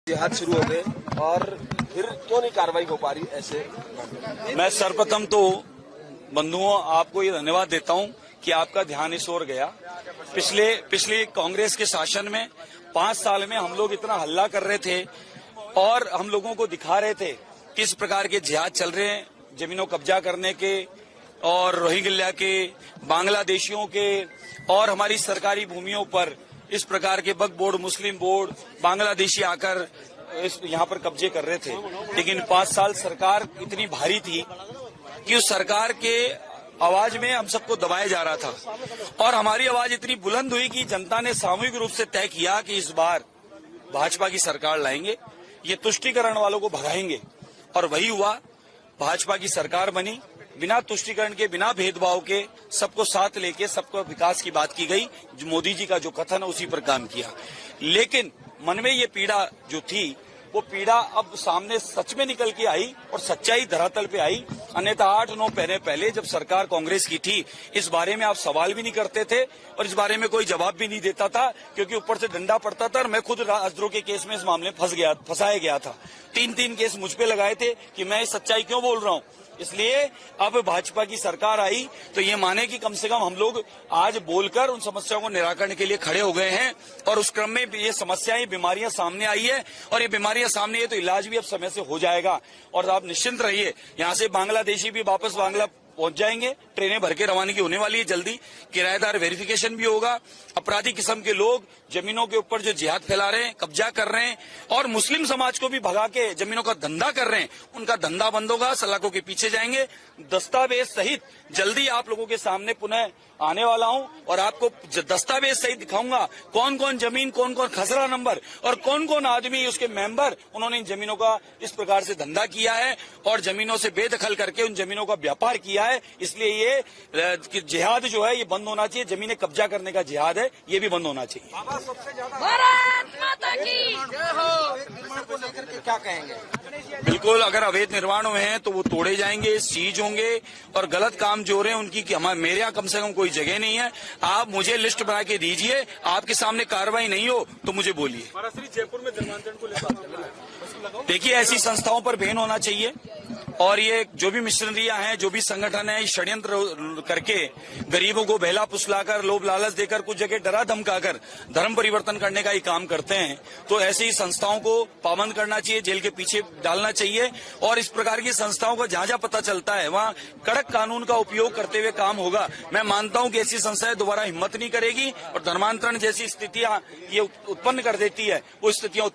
जिहाद शुरू हो गए और फिर क्यों नहीं कार्रवाई हो पा रही ऐसे? मैं सर्वप्रथम तो बंधुओं आपको ये धन्यवाद देता हूं कि आपका ध्यान इस ओर गया। पिछले कांग्रेस के शासन में 5 साल में हम लोग इतना हल्ला कर रहे थे और हम लोगों को दिखा रहे थे किस प्रकार के जिहाद चल रहे हैं, जमीनों कब्जा करने के और रोहिंग्या के, बांग्लादेशियों के और हमारी सरकारी भूमियों पर इस प्रकार के वक्फ बोर्ड, मुस्लिम बोर्ड, बांग्लादेशी आकर यहाँ पर कब्जे कर रहे थे। लेकिन 5 साल सरकार इतनी भारी थी कि उस सरकार के आवाज में हम सबको दबाया जा रहा था और हमारी आवाज इतनी बुलंद हुई कि जनता ने सामूहिक रूप से तय किया कि इस बार भाजपा की सरकार लाएंगे, ये तुष्टीकरण वालों को भगाएंगे। और वही हुआ, भाजपा की सरकार बनी, बिना तुष्टीकरण के, बिना भेदभाव के, सबको साथ लेके सबको विकास की बात की गई। मोदी जी का जो कथन है उसी पर काम किया। लेकिन मन में ये पीड़ा जो थी वो पीड़ा अब सामने सच में निकल के आई और सच्चाई धरातल पे आई। अन्यथा 8-9 महीने पहले जब सरकार कांग्रेस की थी, इस बारे में आप सवाल भी नहीं करते थे और इस बारे में कोई जवाब भी नहीं देता था, क्योंकि ऊपर से डंडा पड़ता था। और मैं खुद राजद्रोह के केस में इस मामले में फंसाया गया था। 3 केस मुझ पे लगाए थे कि मैं इस सच्चाई क्यों बोल रहा हूँ। इसलिए अब भाजपा की सरकार आई तो ये माने कि कम से कम हम लोग आज बोलकर उन समस्याओं को निराकरण के लिए खड़े हो गए हैं। और उस क्रम में ये समस्याएं, बीमारियां सामने आई है और ये बीमारियां सामने है तो इलाज भी अब समय से हो जाएगा। और आप निश्चिंत रहिए, यहाँ से बांग्लादेशी भी वापस बांग्ला पहुंच जाएंगे। ट्रेनें भर के रवानगी होने वाली है जल्दी। किराएदार वेरिफिकेशन भी होगा। अपराधी किस्म के लोग जमीनों के ऊपर जो जिहाद फैला रहे हैं, कब्जा कर रहे हैं और मुस्लिम समाज को भी भगा के जमीनों का धंधा कर रहे हैं, उनका धंधा बंद होगा। सलाखों के पीछे जाएंगे। दस्तावेज सहित जल्दी आप लोगों के सामने पुनः आने वाला हूं और आपको दस्तावेज सहित दिखाऊंगा कौन कौन जमीन, कौन कौन खसरा नंबर और कौन कौन आदमी उसके मेंबर, उन्होंने इन जमीनों का इस प्रकार से धंधा किया है और जमीनों से बेदखल करके उन जमीनों का व्यापार किया है। इसलिए ये जिहाद जो है ये बंद होना चाहिए। जमीनें कब्जा करने का जिहाद है, ये भी बंद होना चाहिए। भारत माता की को लेकर के क्या कहेंगे? बिल्कुल, अगर अवैध निर्माण हुए हैं तो वो तोड़े जाएंगे, सीज होंगे और गलत काम जो हो रहे हैं उनकी मेरे यहाँ कम से कम कोई जगह नहीं है। आप मुझे लिस्ट बना के दीजिए, आपके सामने कार्रवाई नहीं हो तो मुझे बोलिए। जयपुर में धर्मांतरण को लेकर देखिए, ऐसी संस्थाओं पर बैन होना चाहिए और ये जो भी मिशनरियां हैं, जो भी संगठन है, षड्यंत्र करके गरीबों को बहला फुसलाकर, लोभ लालच देकर, कुछ जगह डरा धमकाकर धर्म परिवर्तन करने का ही काम करते हैं। तो ऐसी संस्थाओं को पाबंद करना चाहिए, जेल के पीछे डालना चाहिए और इस प्रकार की संस्थाओं को जहां जहां पता चलता है वहां कड़क कानून का उपयोग करते हुए काम होगा। मैं मानता हूं कि ऐसी संस्थाएं दोबारा हिम्मत नहीं करेगी और धर्मांतरण जैसी स्थितियां ये उत्पन्न कर देती है, वो स्थितियां